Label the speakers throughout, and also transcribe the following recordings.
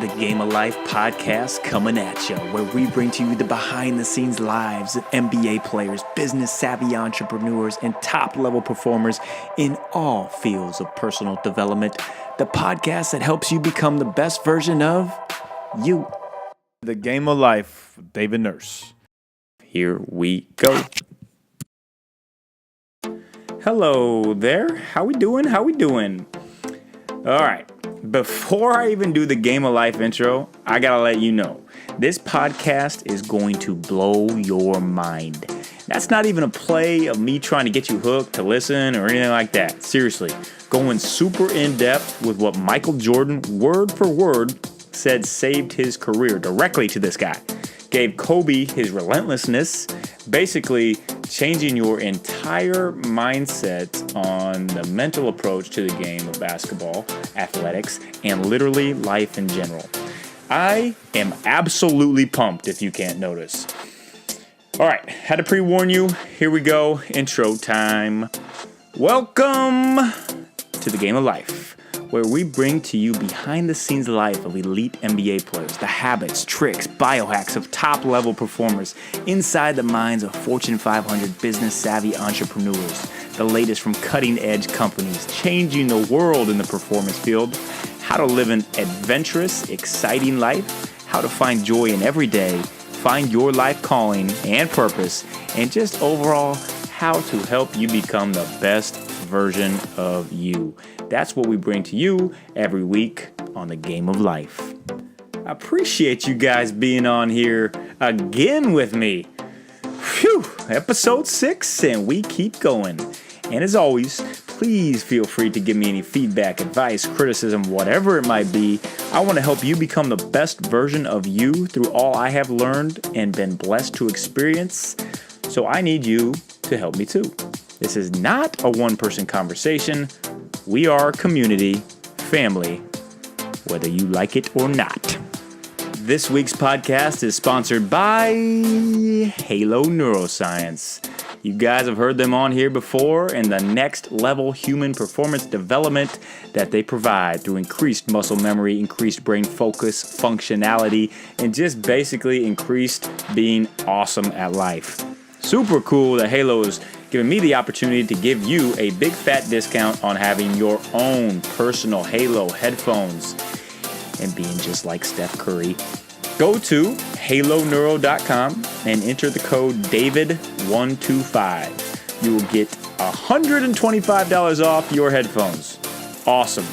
Speaker 1: the Game of Life podcast coming at you, where we bring to you the behind-the-scenes lives of NBA players, business-savvy entrepreneurs, and top-level performers in all fields of personal development. The podcast that helps you become the best version of you. The Game of Life, David Nurse. Here we go. Hello there. How we doing? All right. Before I even do the Game of Life intro, I gotta let you know, this podcast is going to blow your mind. That's not even a play of me trying to get you hooked to listen or anything like that. Seriously, going super in-depth with what Michael Jordan, word for word, said saved his career directly to this guy. Gave Kobe his relentlessness, basically changing your entire mindset on the mental approach to the game of basketball, athletics, and literally life in general. I am absolutely pumped if you can't notice. All right, had to pre-warn you. Here we go, intro time. Welcome to the Game of Life, where we bring to you behind-the-scenes life of elite NBA players, the habits, tricks, biohacks of top-level performers inside the minds of Fortune 500 business-savvy entrepreneurs, the latest from cutting-edge companies changing the world in the performance field, how to live an adventurous, exciting life, how to find joy in every day, find your life calling and purpose, and just overall how to help you become the best version of you. That's what we bring to you every week on the Game of Life. I appreciate you guys being on here again with me. Phew, episode 6, and we keep going. And as always, please feel free to give me any feedback, advice, criticism, whatever it might be. I want to help you become the best version of you through all I have learned and been blessed to experience. So I need you to help me too. This is not a one-person conversation. We are community, family, whether you like it or not. This week's podcast is sponsored by Halo Neuroscience. You guys have heard them on here before, and the next level human performance development that they provide through increased muscle memory, increased brain focus, functionality, and just basically increased being awesome at life. Super cool that Halo is giving me the opportunity to give you a big fat discount on having your own personal Halo headphones and being just like Steph Curry. Go to haloneuro.com and enter the code DAVID125. You will get $125 off your headphones. Awesome.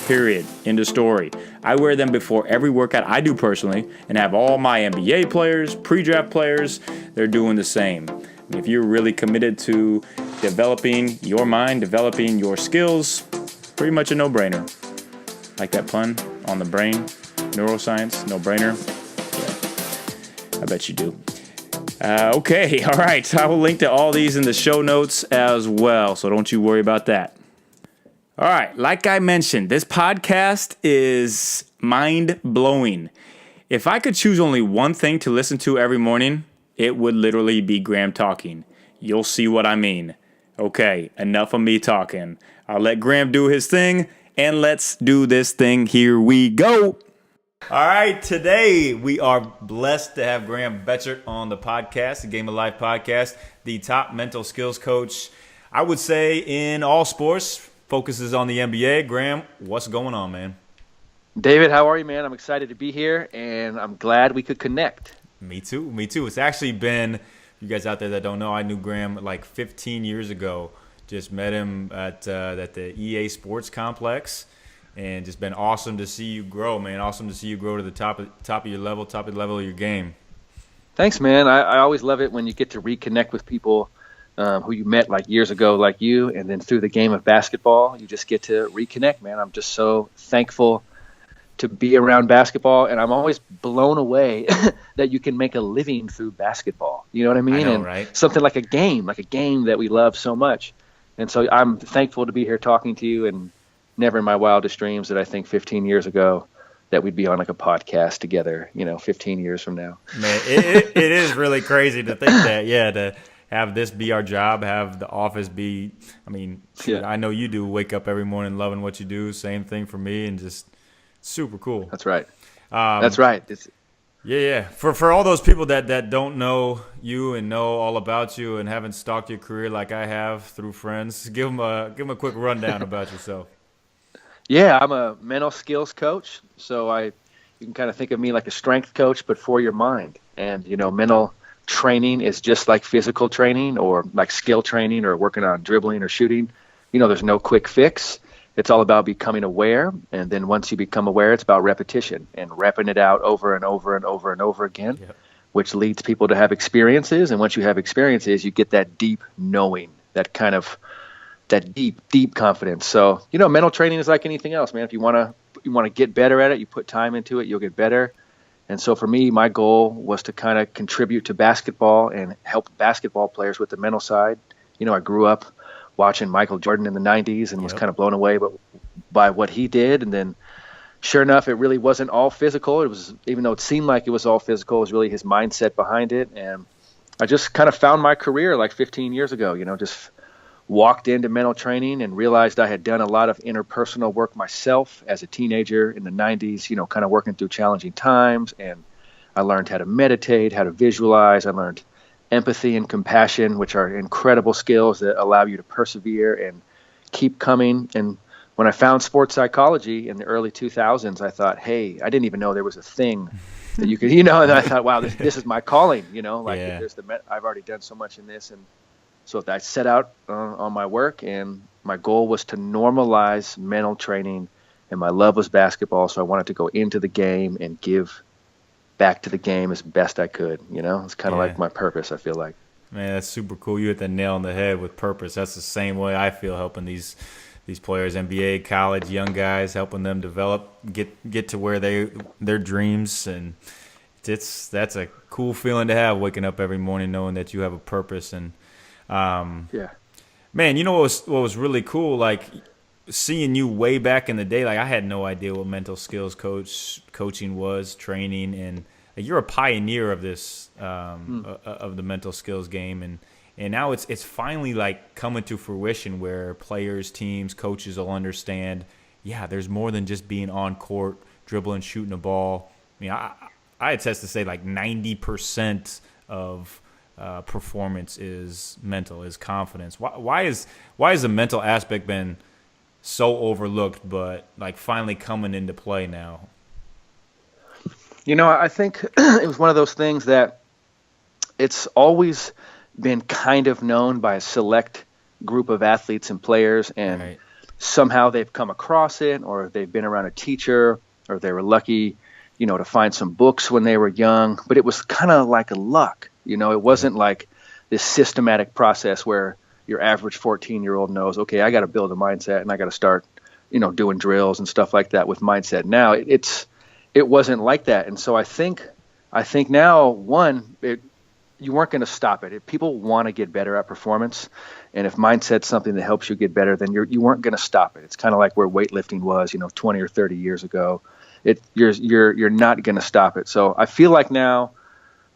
Speaker 1: Period. End of story. I wear them before every workout I do personally and have all my NBA players, pre-draft players, they're doing the same. If you're really committed to developing your mind, developing your skills, pretty much a no-brainer. Like that pun on the brain, neuroscience, no-brainer. Yeah, I bet you do. Okay, all right. I will link to all these in the show notes as well, so don't you worry about that. All right, like I mentioned, this podcast is mind-blowing. If I could choose only one thing to listen to every morning, it would literally be Graham talking. You'll see what I mean. Okay, enough of me talking. I'll let Graham do his thing, and let's do this thing. Here we go. All right, today we are blessed to have Graham Betchart on the podcast, the Game of Life podcast, the top mental skills coach, I would say, in all sports, focuses on the NBA. Graham, what's going on, man?
Speaker 2: David, how are you, man? I'm excited to be here, and I'm glad we could connect.
Speaker 1: Me too. It's actually been, you guys out there that don't know, I knew Graham like 15 years ago. Just met him at the EA Sports Complex, and just been awesome to see you grow, man. Awesome to see you grow to the top of your level, top of the level of your game.
Speaker 2: Thanks, man. I always love it when you get to reconnect with people who you met like years ago, like you, and then through the game of basketball, you just get to reconnect, man. I'm just so thankful to be around basketball, and I'm always blown away that you can make a living through basketball. You know what I mean?
Speaker 1: I know,
Speaker 2: and
Speaker 1: right?
Speaker 2: Something like a game that we love so much. And so I'm thankful to be here talking to you, and never in my wildest dreams did I think 15 years ago that we'd be on like a podcast together, 15 years from now.
Speaker 1: Man, it is really crazy to think that, to have this be our job, have the office be, I mean, I know you do wake up every morning loving what you do. Same thing for me, and just Super cool.
Speaker 2: That's right.
Speaker 1: Um,
Speaker 2: That's right.
Speaker 1: yeah. For all those people that don't know you and know all about you and haven't stalked your career like I have through friends, give them a quick rundown about yourself.
Speaker 2: Yeah, I'm a mental skills coach. So you can kind of think of me like a strength coach, but for your mind. And, mental training is just like physical training or like skill training or working on dribbling or shooting. There's no quick fix. It's all about becoming aware. And then once you become aware, it's about repetition and repping it out over and over and over and over again,
Speaker 1: Yep.
Speaker 2: which leads people to have experiences. And once you have experiences, you get that deep knowing, that deep confidence. So, mental training is like anything else, man. If you want to get better at it, you put time into it, you'll get better. And so for me, my goal was to kind of contribute to basketball and help basketball players with the mental side. I grew up watching Michael Jordan in the 90s and was kind of blown away by what he did. And then sure enough, it really wasn't all physical. It was, even though it seemed like it was all physical, it was really his mindset behind it. And I just kind of found my career like 15 years ago, just walked into mental training and realized I had done a lot of interpersonal work myself as a teenager in the 90s, kind of working through challenging times. And I learned how to meditate, how to visualize. I learned empathy and compassion, which are incredible skills that allow you to persevere and keep coming. And when I found sports psychology in the early 2000s, I thought, hey, I didn't even know there was a thing that you could, and I thought, wow, this is my calling, I've already done so much in this. And so I set out on my work, and my goal was to normalize mental training, and my love was basketball, so I wanted to go into the game and give back to the game as best I could. It's kind of like my purpose, I feel like.
Speaker 1: Man, that's super cool. You hit the nail on the head with purpose. That's the same way I feel helping these players, NBA, college, young guys, helping them develop, get to where their dreams, and that's a cool feeling to have, waking up every morning knowing that you have a purpose. And man, what was really cool, like seeing you way back in the day. Like I had no idea what mental skills coaching was, training, and like, you're a pioneer of this of the mental skills game, and now it's finally like coming to fruition where players, teams, coaches will understand. Yeah, there's more than just being on court, dribbling, shooting a ball. I mean, I attest to say like 90% of performance is mental, is confidence. Why is the mental aspect been so overlooked, but like finally coming into play now?
Speaker 2: I think it was one of those things that it's always been kind of known by a select group of athletes and players, and somehow they've come across it, or they've been around a teacher, or they were lucky, to find some books when they were young. But it was kind of like a luck. It wasn't like this systematic process where your average 14-year-old knows, okay, I got to build a mindset and I got to start, doing drills and stuff like that with mindset. Now it wasn't like that. And so I think now, you weren't going to stop it. If people want to get better at performance, and if mindset's something that helps you get better, then you weren't going to stop it. It's kind of like where weightlifting was, 20 or 30 years ago. You're not going to stop it. So I feel like now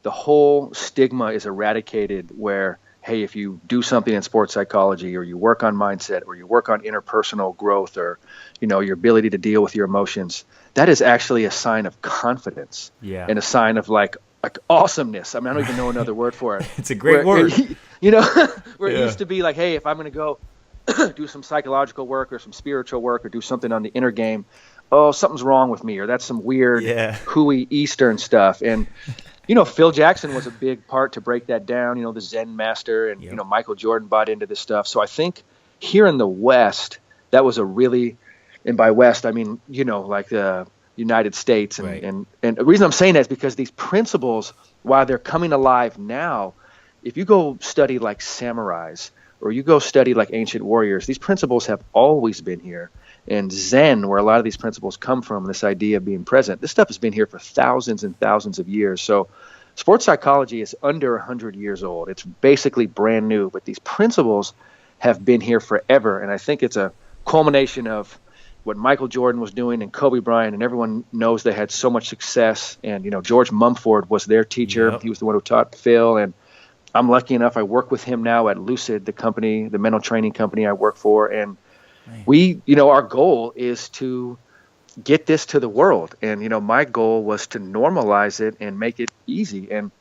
Speaker 2: the whole stigma is eradicated where, hey, if you do something in sports psychology, or you work on mindset, or you work on interpersonal growth, or, your ability to deal with your emotions, that is actually a sign of confidence and a sign of like awesomeness. I mean, I don't even know another word for it.
Speaker 1: It's a great word.
Speaker 2: Where it used to be like, hey, if I'm going to go do some psychological work or some spiritual work or do something on the inner game, oh, something's wrong with me, or that's some weird hooey Eastern stuff. And, Phil Jackson was a big part to break that down, the Zen master, and, Michael Jordan bought into this stuff. So I think here in the West, that was a really, and by West, I mean, like the United States. And the reason I'm saying that is because these principles, while they're coming alive now, if you go study like samurais, or you go study like ancient warriors, these principles have always been here. And Zen, where a lot of these principles come from, this idea of being present, this stuff has been here for thousands and thousands of years. So sports psychology is under 100 years old. It's basically brand new, but these principles have been here forever. And I think it's a culmination of what Michael Jordan was doing and Kobe Bryant, and everyone knows they had so much success. And, George Mumford was their teacher. Yep. He was the one who taught Phil. And I'm lucky enough, I work with him now at Lucid, the company, the mental training company I work for. And we, our goal is to get this to the world. And, my goal was to normalize it and make it easy. And,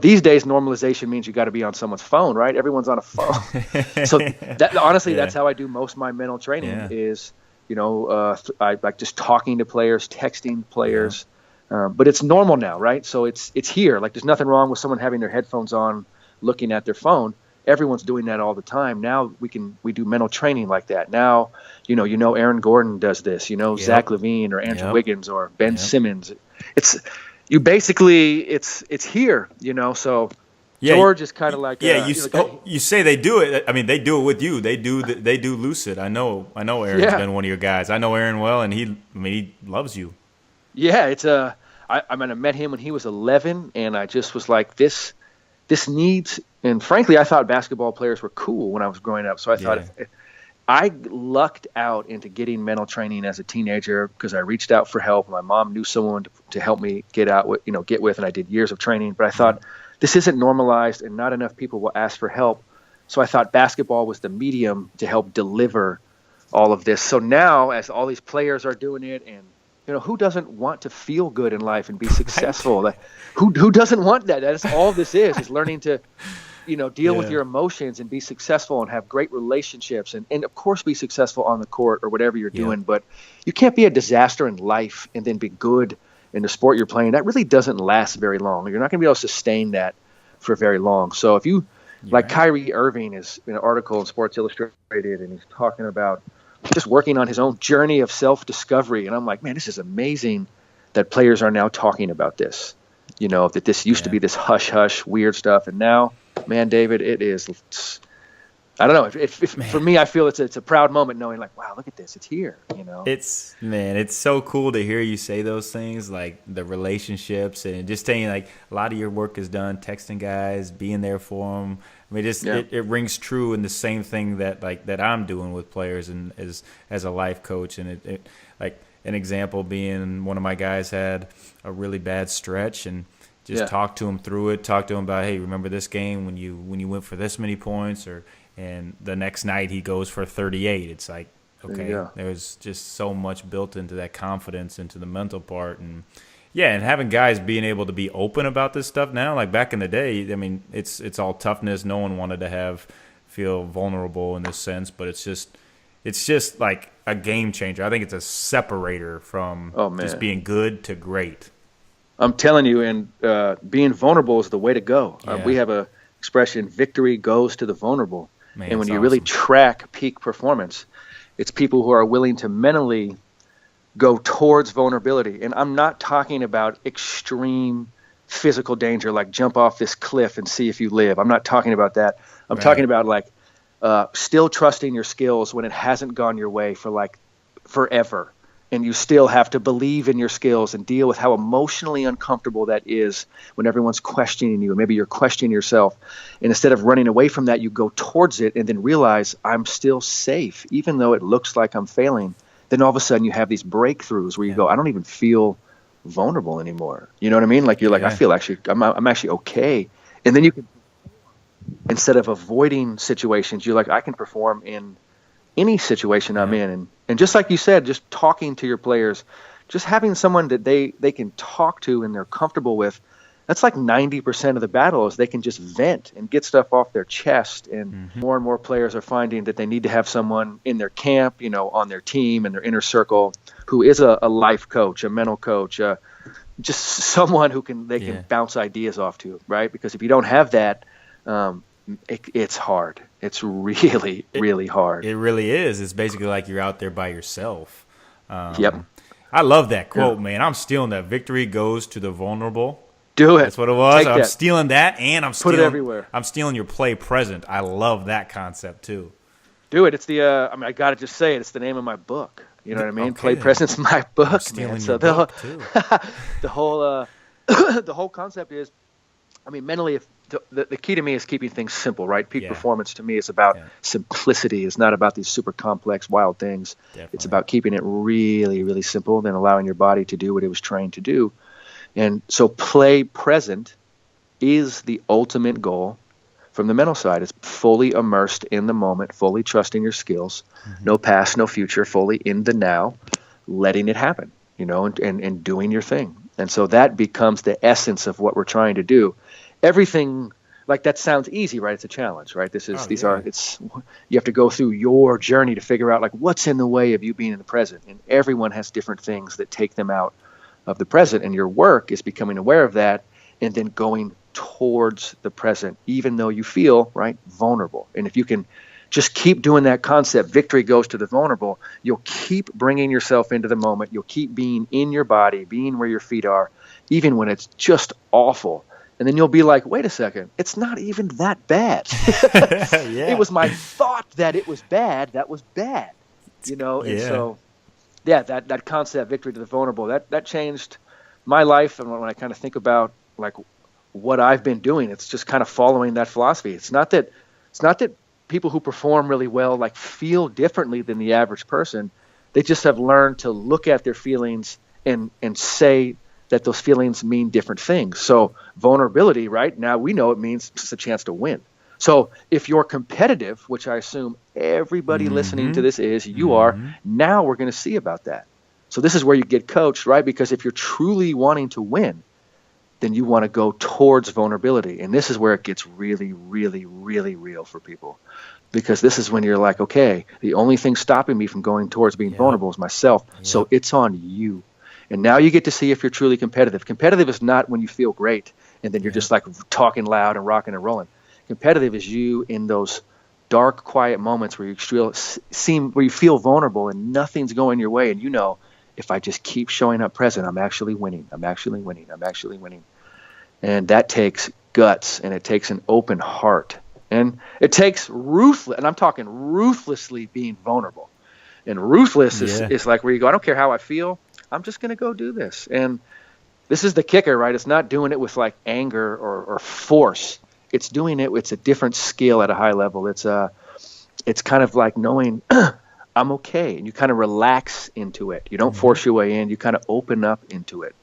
Speaker 2: these days normalization means you got to be on someone's phone, right? Everyone's on a phone. So that honestly, that's how I do most of my mental training is, I like just talking to players, texting players. But it's normal now, right? So it's here. Like there's nothing wrong with someone having their headphones on, looking at their phone. Everyone's doing that all the time. Now we do mental training like that. Now, Aaron Gordon does this, Zach LaVine or Andrew Wiggins or Ben Simmons. It's here, so George is kind of like,
Speaker 1: you say they do it. I mean, they do it with you. They do Lucid. I know Aaron's been one of your guys. I know Aaron well, and he loves you.
Speaker 2: Yeah, I met him when he was 11, and I just was like, this needs, and frankly, I thought basketball players were cool when I was growing up. So I thought I lucked out into getting mental training as a teenager because I reached out for help. My mom knew someone to help me get with, and I did years of training. But I thought this isn't normalized, and not enough people will ask for help. So I thought basketball was the medium to help deliver all of this. So now, as all these players are doing it, and who doesn't want to feel good in life and be successful? Right. Who doesn't want that? That's all this is learning to, deal with your emotions and be successful and have great relationships and of course be successful on the court or whatever you're doing. But you can't be a disaster in life and then be good in the sport you're playing. That really doesn't last very long. You're not going to be able to sustain that for very long. So if you, Kyrie Irving is in an article in Sports Illustrated, and he's talking about just working on his own journey of self-discovery. And I'm like, man, this is amazing that players are now talking about this, that this used to be this hush-hush weird stuff. And now, man, David, it is, I don't know. If for me, I feel it's a proud moment knowing like, wow, look at this. It's here,
Speaker 1: It's so cool to hear you say those things, like the relationships and just saying like a lot of your work is done, texting guys, being there for them. I mean, it rings true in the same thing that I'm doing with players and as a life coach. And it like an example being one of my guys had a really bad stretch and just talk to him through it. Talk to him about, hey, remember this game when you went for this many points, and the next night he goes for 38. It's like, okay, there's just so much built into that confidence, into the mental part, and having guys being able to be open about this stuff now. Like back in the day, I mean, it's all toughness. No one wanted to feel vulnerable in this sense, but it's just like a game changer. I think it's a separator from just being good to great.
Speaker 2: I'm telling you, and being vulnerable is the way to go. We have a expression: victory goes to the vulnerable. Man, and when you really track peak performance, it's people who are willing to mentally go towards vulnerability. And I'm not talking about extreme physical danger, like jump off this cliff and see if you live. I'm not talking about that. I'm talking about like still trusting your skills when it hasn't gone your way for like forever. And you still have to believe in your skills and deal with how emotionally uncomfortable that is when everyone's questioning you and maybe you're questioning yourself. And instead of running away from that, you go towards it and then realize I'm still safe, even though it looks like I'm failing. Then all of a sudden you have these breakthroughs where you go, I don't even feel vulnerable anymore. You know what I mean? Like you're like, I feel I'm actually okay. And then you can, instead of avoiding situations, you're like, I can perform in any situation I'm in. And just like you said, just talking to your players, just having someone that they can talk to and they're comfortable with, that's like 90% of the battle is they can just vent and get stuff off their chest. And more and more players are finding that they need to have someone in their camp, on their team and their inner circle who is a life coach, a mental coach, just someone who they can bounce ideas off to, right? Because if you don't have that, it's hard. It's really, really hard.
Speaker 1: It really is. It's basically like you're out there by yourself. I love that quote, man. I'm stealing that. Victory goes to the vulnerable.
Speaker 2: Do it.
Speaker 1: That's what it was. I'm stealing that, and
Speaker 2: put it everywhere.
Speaker 1: I'm stealing your play present. I love that concept too.
Speaker 2: Do it. It's the. I got to just say it. It's the name of my book. You know what I mean? Okay, play present's my book. I'm
Speaker 1: stealing your book too.
Speaker 2: The whole concept is, mentally, if the key to me is keeping things simple, right? Peak performance to me is about simplicity. It's not about these super complex, wild things. Definitely. It's about keeping it really, really simple, then allowing your body to do what it was trained to do. And so play present is the ultimate goal from the mental side. It's fully immersed in the moment, fully trusting your skills, no past, no future, fully in the now, letting it happen. and doing your thing. And so that becomes the essence of what we're trying to do. Everything like that sounds easy, right? It's a challenge, right? You have to go through your journey to figure out like what's in the way of you being in the present. And everyone has different things that take them out of the present. And your work is becoming aware of that and then going towards the present, even though you feel, right, vulnerable. And if you can just keep doing that concept, victory goes to the vulnerable, you'll keep bringing yourself into the moment. You'll keep being in your body, being where your feet are, even when it's just awful. And then you'll be like, wait a second, it's not even that bad.
Speaker 1: Yeah.
Speaker 2: It was my thought that it was bad that was bad, And so, that concept, victory to the vulnerable, that changed my life. And when I kind of think about like what I've been doing, it's just kind of following that philosophy. It's not that people who perform really well like feel differently than the average person. They just have learned to look at their feelings and say that those feelings mean different things. So vulnerability, right now we know it means just a chance to win. So if you're competitive, which I assume everybody listening to this is, you are, now we're going to see about that. So this is where you get coached, right? Because if you're truly wanting to win, then you want to go towards vulnerability. And this is where it gets really, really, really real for people. Because this is when you're like, okay, the only thing stopping me from going towards being vulnerable is myself. So it's on you. And now you get to see if you're truly competitive. Competitive is not when you feel great and then you're just like talking loud and rocking and rolling. Competitive is you in those dark, quiet moments where you feel vulnerable and nothing's going your way. And if I just keep showing up present, I'm actually winning. I'm actually winning. I'm actually winning. And that takes guts and it takes an open heart. And it takes and I'm talking ruthlessly being vulnerable. And ruthless is like where you go, I don't care how I feel. I'm just going to go do this. And this is the kicker, right? It's not doing it with like anger or force. It's doing it. It's a different skill at a high level. It's kind of like knowing I'm okay. And you kind of relax into it. You don't force your way in. You kind of open up into it.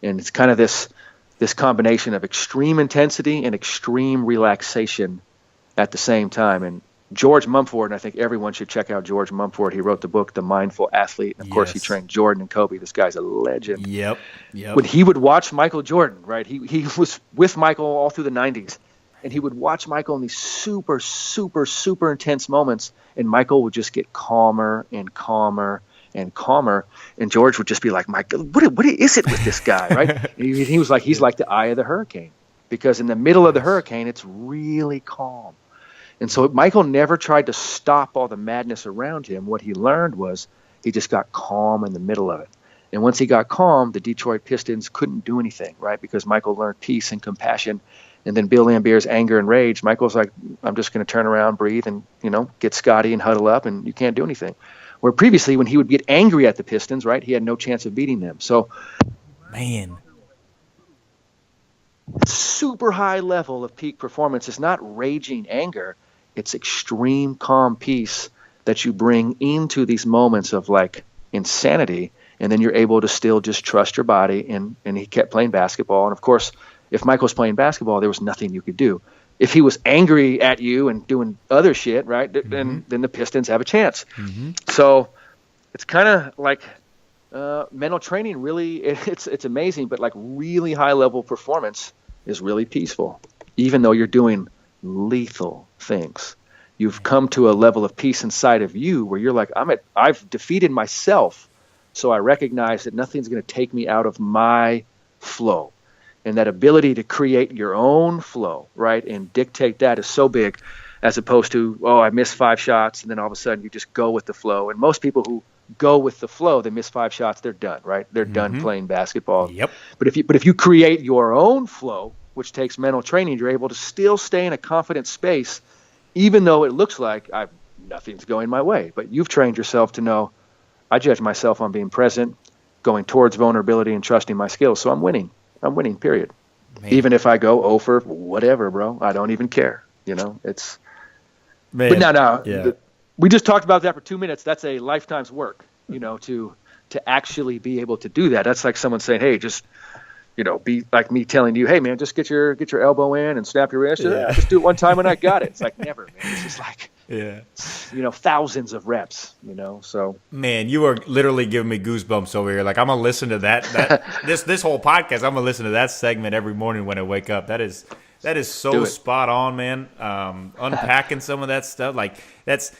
Speaker 2: And it's kind of this combination of extreme intensity and extreme relaxation at the same time. And George Mumford, and I think everyone should check out George Mumford. He wrote the book, The Mindful Athlete. And of course, he trained Jordan and Kobe. This guy's a legend.
Speaker 1: Yep.
Speaker 2: When he would watch Michael Jordan, right? He was with Michael all through the 90s. And he would watch Michael in these super, super, super intense moments. And Michael would just get calmer and calmer and calmer. And George would just be like, Michael, what is it with this guy, right? He was like, he's like the eye of the hurricane. Because in the middle of the hurricane, it's really calm. And so Michael never tried to stop all the madness around him. What he learned was he just got calm in the middle of it. And once he got calm, the Detroit Pistons couldn't do anything, right? Because Michael learned peace and compassion. And then Bill Laimbeer's anger and rage, Michael's like, I'm just going to turn around, breathe, and, get Scotty and huddle up, and you can't do anything. Where previously, when he would get angry at the Pistons, right, he had no chance of beating them. So,
Speaker 1: man,
Speaker 2: super high level of peak performance is not raging anger. It's extreme calm peace that you bring into these moments of like insanity. And then you're able to still just trust your body. And he kept playing basketball. And of course, if Michael's playing basketball, there was nothing you could do. If he was angry at you and doing other shit, right, then the Pistons have a chance. So it's kind of like mental training. Really, it's amazing, but like really high level performance is really peaceful, even though you're doing lethal things. You've come to a level of peace inside of you where you're like, I've defeated myself, so I recognize that nothing's going to take me out of my flow. And that ability to create your own flow, right, and dictate that is so big, as opposed to, I missed 5 shots, and then all of a sudden you just go with the flow. And most people who go with the flow, they miss 5 shots, they're done, right? They're done playing basketball.
Speaker 1: Yep.
Speaker 2: But if you create your own flow, which takes mental training, you're able to still stay in a confident space, even though it looks like nothing's going my way. But you've trained yourself to know, I judge myself on being present, going towards vulnerability, and trusting my skills. So I'm winning. I'm winning, period. Man. Even if I go 0 for whatever, bro, I don't even care. It's. Man. But now, we just talked about that for 2 minutes. That's a lifetime's work, to actually be able to do that. That's like someone saying, hey, just, be like me telling you, hey, man, just get your elbow in and snap your wrist. Just do it one time and I got it. It's like, never, man. It's just like,
Speaker 1: Yeah.
Speaker 2: thousands of reps, so.
Speaker 1: Man, you are literally giving me goosebumps over here. Like I'm gonna listen to this whole podcast. I'm gonna listen to that segment every morning when I wake up. That is so
Speaker 2: Do it.
Speaker 1: spot on, man. Unpacking some of that stuff, like that's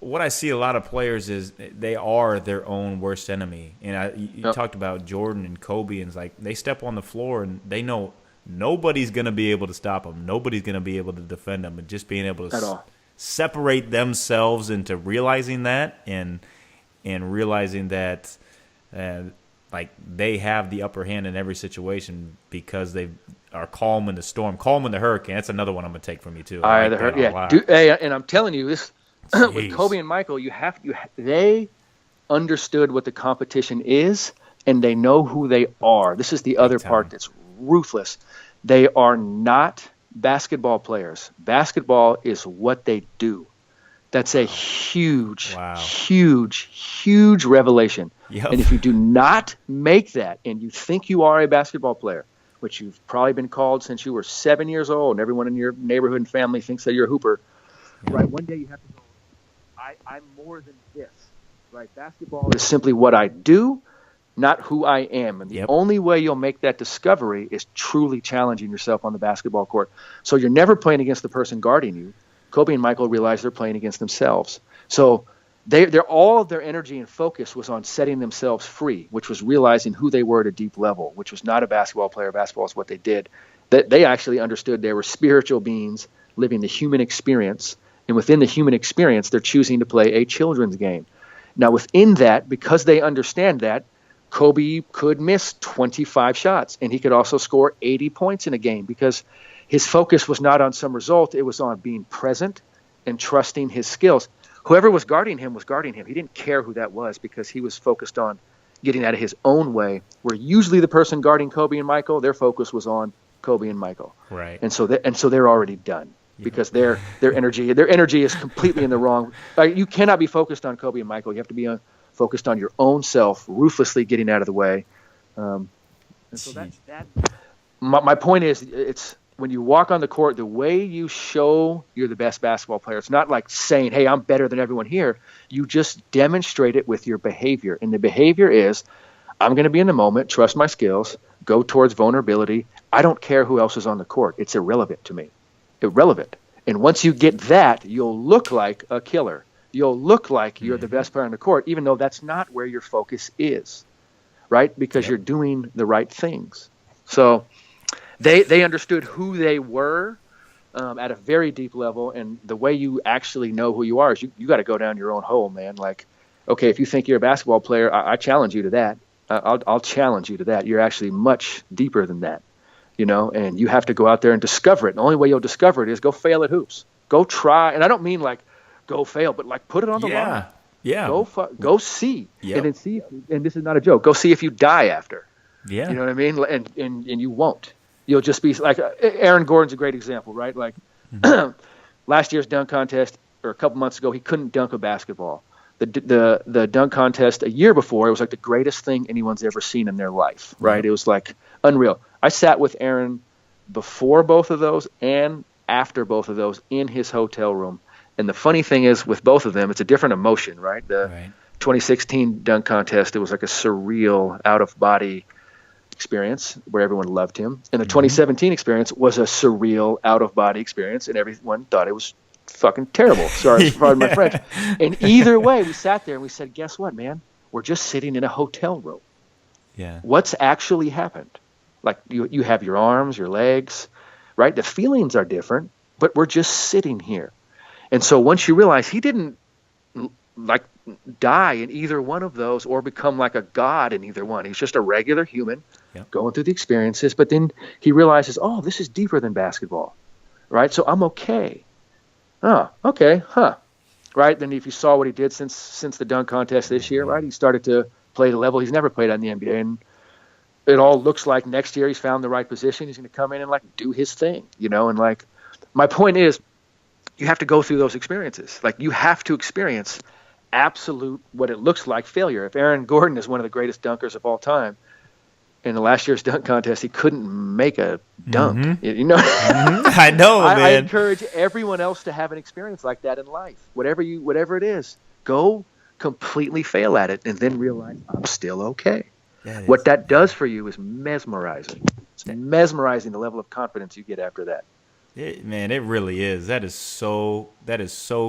Speaker 1: what I see. A lot of players is they are their own worst enemy. And you
Speaker 2: Yep.
Speaker 1: talked about Jordan and Kobe, and it's like they step on the floor and they know nobody's gonna be able to stop them. Nobody's gonna be able to defend them, and just being able to
Speaker 2: At all.
Speaker 1: separate themselves into realizing that and realizing that like they have the upper hand in every situation because they are calm in the storm, calm in the hurricane. That's another one I'm gonna take from you too. I like that a lot.
Speaker 2: Hey, and I'm telling you this with
Speaker 1: Jeez.
Speaker 2: Kobe and Michael, they understood what the competition is and they know who they are. This is the other part that's ruthless. They are not basketball players. Basketball is what they do. That's a huge revelation.
Speaker 1: Yep.
Speaker 2: And if you do not make that and you think you are a basketball player, which you've probably been called since you were 7 years old and everyone in your neighborhood and family thinks that you're a hooper, right? One day you have to go, I'm more than this, right? Basketball is simply what I do, not who I am. And the only way you'll make that discovery is truly challenging yourself on the basketball court. So you're never playing against the person guarding you. Kobe and Michael realized they're playing against themselves. So they're all of their energy and focus was on setting themselves free, which was realizing who they were at a deep level, which was not a basketball player. Basketball is what they did. That they actually understood they were spiritual beings living the human experience. And within the human experience, they're choosing to play a children's game. Now, within that, because they understand that, Kobe could miss 25 shots, and he could also score 80 points in a game because his focus was not on some result. It was on being present and trusting his skills. Whoever was guarding him was guarding him. He didn't care who that was because he was focused on getting out of his own way, where usually the person guarding Kobe and Michael, their focus was on Kobe and Michael.
Speaker 1: Right.
Speaker 2: And so they're already done because their energy is completely in the wrong. You cannot be focused on Kobe and Michael. You have to be focused on your own self, ruthlessly getting out of the way. And so that. My point is, it's when you walk on the court, the way you show you're the best basketball player, it's not like saying, hey, I'm better than everyone here. You just demonstrate it with your behavior. And the behavior is, I'm going to be in the moment, trust my skills, go towards vulnerability. I don't care who else is on the court. It's irrelevant to me. Irrelevant. And once you get that, you'll look like a killer. You'll look like you're the best player on the court, even though that's not where your focus is, right? Because you're doing the right things. So they understood who they were at a very deep level, and the way you actually know who you are is you got to go down your own hole, man. Like, okay, if you think you're a basketball player, I challenge you to that. I'll challenge you to that. You're actually much deeper than that, and you have to go out there and discover it. And the only way you'll discover it is go fail at hoops. Go try, and I don't mean like go fail, but like put it on the line.
Speaker 1: Yeah.
Speaker 2: Go see,
Speaker 1: Yep.
Speaker 2: and then see. And this is not a joke. Go see if you die after.
Speaker 1: Yeah.
Speaker 2: You know what I mean? And you won't. You'll just be like Aaron Gordon's a great example, right? Like last year's dunk contest, or a couple months ago, he couldn't dunk a basketball. The dunk contest a year before, it was like the greatest thing anyone's ever seen in their life, right?
Speaker 1: Yep.
Speaker 2: It was like unreal. I sat with Aaron before both of those and after both of those in his hotel room. And the funny thing is, with both of them, it's a different emotion, right? The 2016 dunk contest, it was like a surreal, out-of-body experience where everyone loved him. And the 2017 experience was a surreal, out-of-body experience, and everyone thought it was fucking terrible. Sorry, pardon my French. And either way, we sat there and we said, guess what, man? We're just sitting in a hotel room.
Speaker 1: Yeah.
Speaker 2: What's actually happened? Like, you have your arms, your legs, right? The feelings are different, but we're just sitting here. And so once you realize he didn't like die in either one of those or become like a god in either one. He's just a regular human going through the experiences. But then he realizes, oh, this is deeper than basketball, right? So I'm okay. Oh, okay, huh? Right? Then if you saw what he did since the dunk contest this year, right? He started to play at a level he's never played on the NBA, and it all looks like next year he's found the right position. He's going to come in and like do his thing, And like, my point is, you have to go through those experiences. Like, you have to experience absolute what it looks like failure. If Aaron Gordon is one of the greatest dunkers of all time, in the last year's dunk contest, he couldn't make a don't.
Speaker 1: I know, man.
Speaker 2: I encourage everyone else to have an experience like that in life. Whatever it is, go completely fail at it and then realize I'm still okay. What that does for you is mesmerizing. It's mesmerizing the level of confidence you get after that.
Speaker 1: It really is. That is so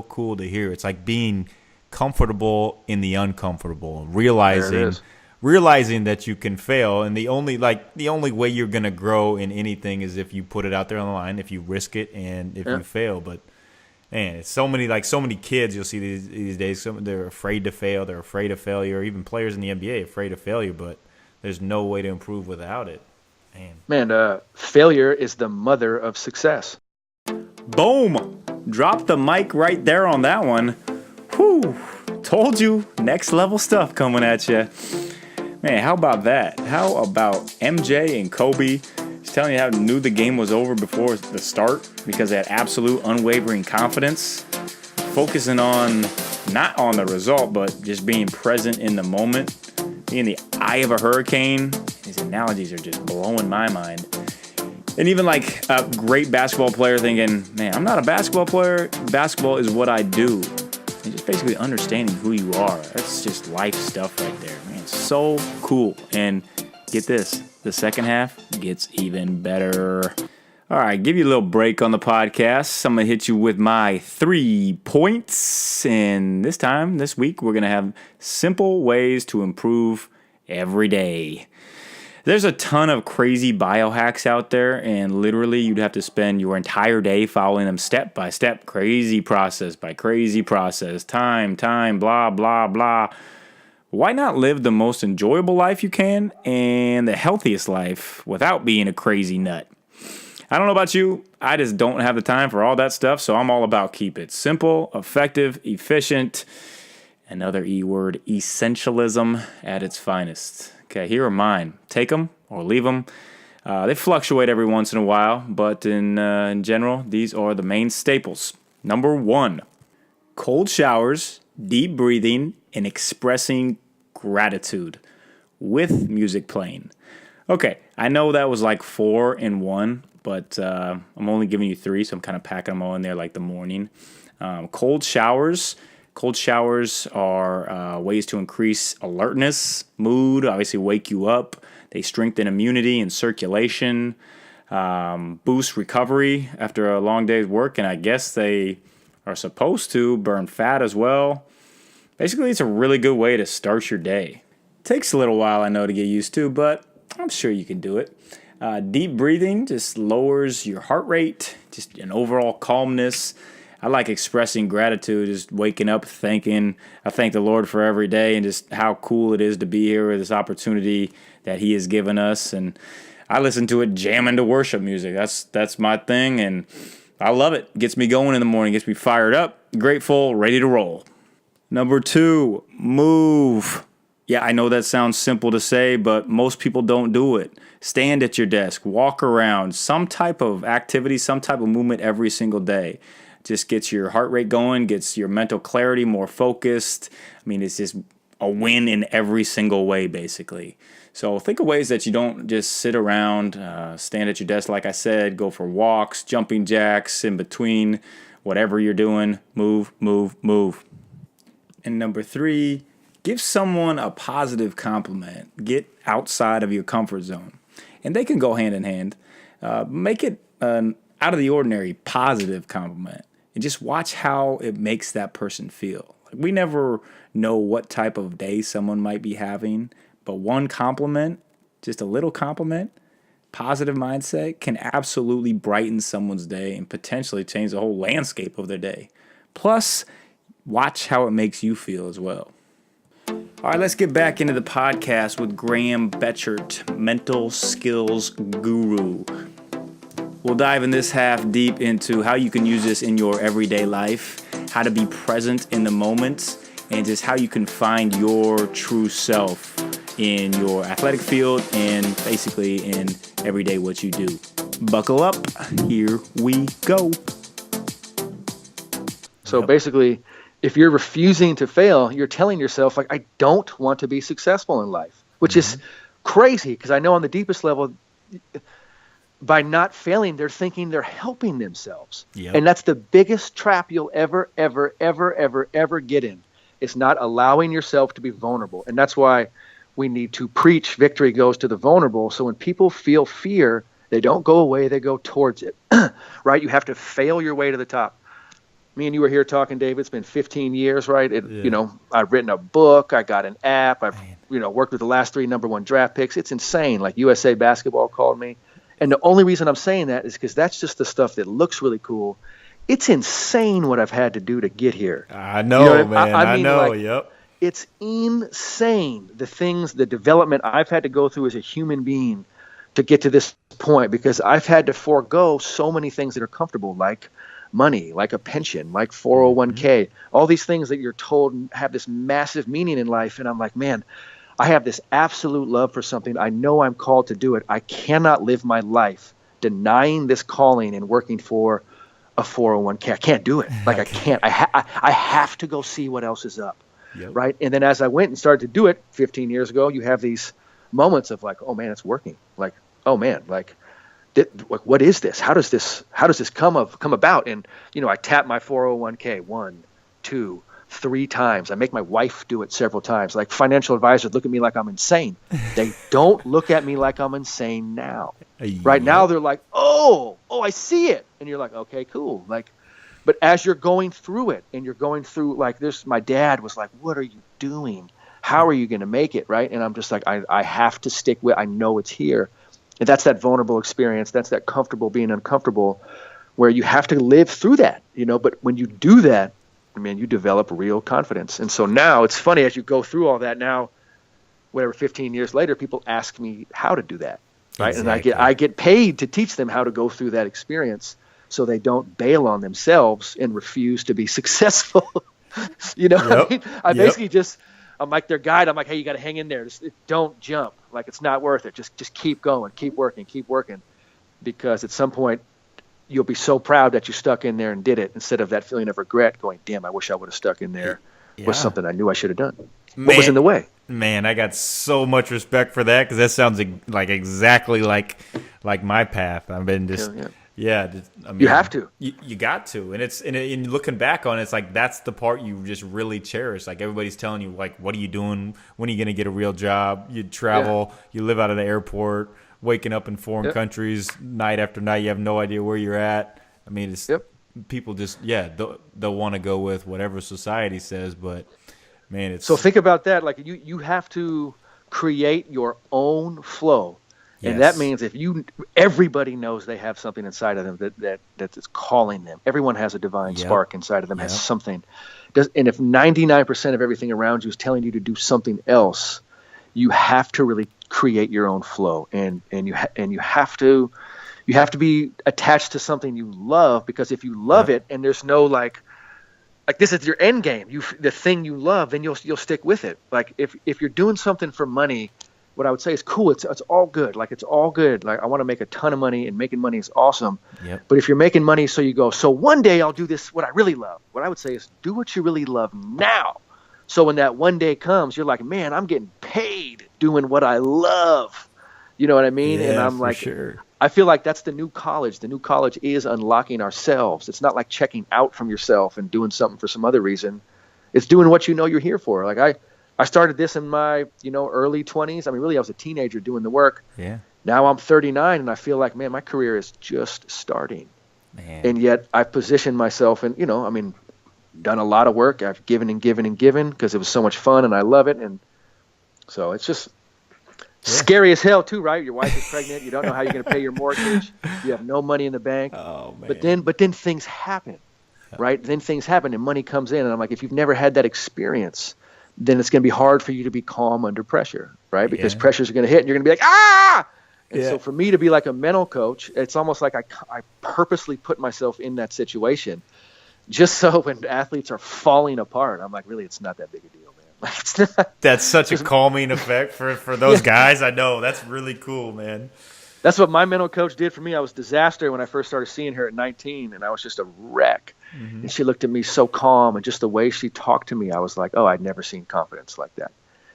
Speaker 1: cool to hear. It's like being comfortable in the uncomfortable, realizing that you can fail, and the only way you're gonna grow in anything is if you put it out there on the line, if you risk it, and if you fail. But man, it's so many kids you'll see these days. They're afraid to fail. They're afraid of failure. Even players in the NBA afraid of failure. But there's no way to improve without it.
Speaker 2: Man, failure is the mother of success.
Speaker 1: Boom! Drop the mic right there on that one. Whew! Told you, next level stuff coming at you. Man, how about that? How about MJ and Kobe just telling you how they knew the game was over before the start because they had absolute unwavering confidence, focusing on not on the result, but just being present in the moment, being the eye of a hurricane. These analogies are just blowing my mind. And even like a great basketball player thinking, man, I'm not a basketball player. Basketball is what I do. And just basically understanding who you are. That's just life stuff right there. Man, so cool. And get this, the second half gets even better. All right, give you a little break on the podcast. I'm going to hit you with my 3 points. And this week, we're going to have simple ways to improve every day. There's a ton of crazy biohacks out there, and literally you'd have to spend your entire day following them step by step, crazy process by crazy process, time, blah, blah, blah. Why not live the most enjoyable life you can and the healthiest life without being a crazy nut? I don't know about you, I just don't have the time for all that stuff, so I'm all about keep it simple, effective, efficient. Another E word, essentialism at its finest. Okay, here are mine. Take them or leave them. They fluctuate every once in a while, but in general, these are the main staples. Number 1, cold showers, deep breathing, and expressing gratitude with music playing. Okay, I know that was like 4 in 1, but I'm only giving you 3, so I'm kind of packing them all in there like the morning. Cold showers. Cold showers are ways to increase alertness, mood, obviously wake you up. They strengthen immunity and circulation, boost recovery after a long day's work, and I guess they are supposed to burn fat as well. Basically, it's a really good way to start your day. Takes a little while, I know, to get used to, but I'm sure you can do it. Deep breathing just lowers your heart rate, just an overall calmness. I like expressing gratitude, just waking up thinking, I thank the Lord for every day and just how cool it is to be here with this opportunity that He has given us. And I listen to it jamming to worship music. That's my thing, and I love it. Gets me going in the morning, gets me fired up, grateful, ready to roll. Number 2, move. Yeah, I know that sounds simple to say, but most people don't do it. Stand at your desk, walk around, some type of activity, some type of movement every single day. Just gets your heart rate going, gets your mental clarity more focused. I mean, it's just a win in every single way, basically. So think of ways that you don't just sit around, stand at your desk, like I said, go for walks, jumping jacks, in between, whatever you're doing, move, move, move. And number 3, give someone a positive compliment. Get outside of your comfort zone. And they can go hand in hand. Make it an out of the ordinary positive compliment. And just watch how it makes that person feel. We never know what type of day someone might be having, but one compliment, just a little compliment, positive mindset can absolutely brighten someone's day and potentially change the whole landscape of their day. Plus, watch how it makes you feel as well. All right, let's get back into the podcast with Graham Betchart, mental skills guru. We'll dive in this half deep into how you can use this in your everyday life, how to be present in the moment, and just how you can find your true self in your athletic field and basically in everyday what you do. Buckle up. Here we go.
Speaker 2: So basically, if you're refusing to fail, you're telling yourself, like, I don't want to be successful in life, which is crazy because I know on the deepest level, by not failing, they're thinking they're helping themselves.
Speaker 1: Yep.
Speaker 2: And that's the biggest trap you'll ever get in. It's not allowing yourself to be vulnerable. And that's why we need to preach victory goes to the vulnerable. So when people feel fear, they don't go away, they go towards it, right? You have to fail your way to the top. Me and you were here talking, David. It's been 15 years, right? You know, I've written a book. I got an app. I've, worked with the last 3 number 1 draft picks. It's insane. Like USA Basketball called me. And the only reason I'm saying that is because that's just the stuff that looks really cool. It's insane what I've had to do to get here.
Speaker 1: I know, man. I mean, know.
Speaker 2: Like,
Speaker 1: yep.
Speaker 2: It's insane, the development I've had to go through as a human being to get to this point, because I've had to forego so many things that are comfortable, like money, like a pension, like 401k, all these things that you're told have this massive meaning in life. And I'm like, man, I have this absolute love for something. I know I'm called to do it. I cannot live my life denying this calling and working for a 401k. I can't do it. Like I can't. I have to go see what else is up. Yep. Right. And then as I went and started to do it 15 years ago, you have these moments of like, oh man, it's working. Like, oh man, like what is this? How does this come about? And I tap my 401k 1, 2, 3 times. I make my wife do it several times. Like financial advisors look at me like I'm insane. They don't look at me like I'm insane now. Right now they're like, oh, I see it. And you're like, okay, cool. Like, but as you're going through it and you're going through like this, my dad was like, what are you doing? How are you going to make it? Right. And I'm just like, I have to stick with, I know it's here. And that's that vulnerable experience. That's that comfortable being uncomfortable, where you have to live through that, but when you do that, man, you develop real confidence. And so now it's funny, as you go through all that now, whatever, 15 years later, people ask me how to do that. Right. Exactly. And I get paid to teach them how to go through that experience so they don't bail on themselves and refuse to be successful. What I mean? I basically I'm like their guide. I'm like, hey, you got to hang in there. Just don't jump. Like, it's not worth it. Just keep going, keep working. Because at some point you'll be so proud that you stuck in there and did it, instead of that feeling of regret going, damn, I wish I would have stuck in there with something I knew I should have done. What was in the way? Man,
Speaker 1: I got so much respect for that, because that sounds like exactly like my path. I've been just I mean,
Speaker 2: you have to.
Speaker 1: You got to, and looking back on it, it's like that's the part you just really cherish. Like everybody's telling you, like, what are you doing? When are you going to get a real job? You travel, you live out of the airport, waking up in foreign countries night after night. You have no idea where you're at. I mean, it's people just they'll want to go with whatever society says, but man, it's
Speaker 2: so think about that. Like you have to create your own flow. Yes. And that means everybody knows they have something inside of them that is calling them. Everyone has a divine spark inside of them, has something. And if 99% of everything around you is telling you to do something else, you have to really create your own flow. And you have to be attached to something you love, because if you love it and there's no like this is your end game, the thing you love, then you'll stick with it. Like if you're doing something for money, what I would say is cool. It's all good. Like it's all good. Like I want to make a ton of money, and making money is awesome. Yep. But if you're making money, so you go, so one day I'll do this, what I really love. What I would say is do what you really love now. So when that one day comes, you're like, man, I'm getting paid doing what I love. You know what I mean?
Speaker 1: Yeah,
Speaker 2: and I'm like,
Speaker 1: sure.
Speaker 2: I feel like that's the new college. The new college is unlocking ourselves. It's not like checking out from yourself and doing something for some other reason. It's doing what you know you're here for. Like I started this in my, early 20s. I mean, really, I was a teenager doing the work.
Speaker 1: Yeah.
Speaker 2: Now I'm 39, and I feel like, man, my career is just starting. Man. And yet I've positioned myself and, done a lot of work. I've given and given and given because it was so much fun and I love it. And so it's just scary as hell too, right? Your wife is pregnant. You don't know how you're going to pay your mortgage. You have no money in the bank.
Speaker 1: Oh, man.
Speaker 2: But then things happen, right? Then things happen and money comes in. And I'm like, if you've never had that experience, then it's going to be hard for you to be calm under pressure, right? Because pressures are going to hit and you're going to be like, ah! And so for me to be like a mental coach, it's almost like I purposely put myself in that situation just so when athletes are falling apart, I'm like, really, it's not that big a deal, man. Like, it's not.
Speaker 1: That's such a calming effect for those guys. I know. That's really cool, man.
Speaker 2: That's what my mental coach did for me. I was a disaster when I first started seeing her at 19, and I was just a wreck. Mm-hmm. And she looked at me so calm, and just the way she talked to me, I was like, oh, I'd never seen confidence like that.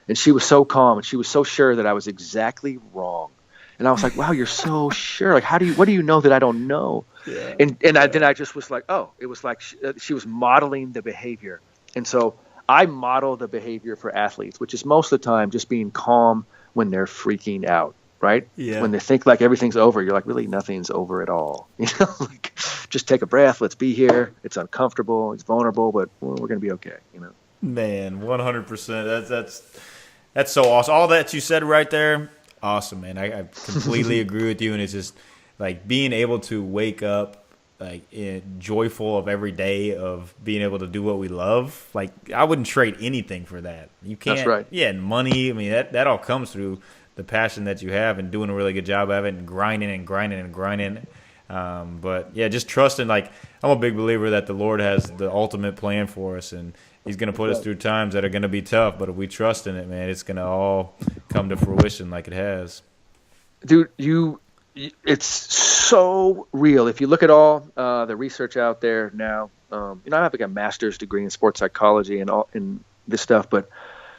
Speaker 2: And she was so calm, and she was so sure that I was exactly wrong. And I was like, wow, you're so sure. Like, what do you know that I don't know?
Speaker 1: Yeah.
Speaker 2: Then I just was like, oh, it was like she was modeling the behavior. And so I model the behavior for athletes, which is most of the time just being calm when they're freaking out, right?
Speaker 1: Yeah.
Speaker 2: When they think like everything's over, you're like, really, nothing's over at all. Like, just take a breath. Let's be here. It's uncomfortable. It's vulnerable, but we're going to be okay.
Speaker 1: Man, 100%. That's so awesome. All that you said right there, awesome, man. I completely agree with you. And it's just like being able to wake up like joyful of every day of being able to do what we love. Like I wouldn't trade anything for that. You can't.
Speaker 2: That's right.
Speaker 1: Yeah, and money. I mean, that all comes through the passion that you have and doing a really good job of it and grinding and grinding and grinding. But yeah, just trusting. Like I'm a big believer that the Lord has the ultimate plan for us, and He's going to put us through times that are going to be tough. But if we trust in it, man, it's going to all come to fruition like it has.
Speaker 2: Dude, it's so real. If you look at all the research out there now, I have like a master's degree in sports psychology and all in this stuff, but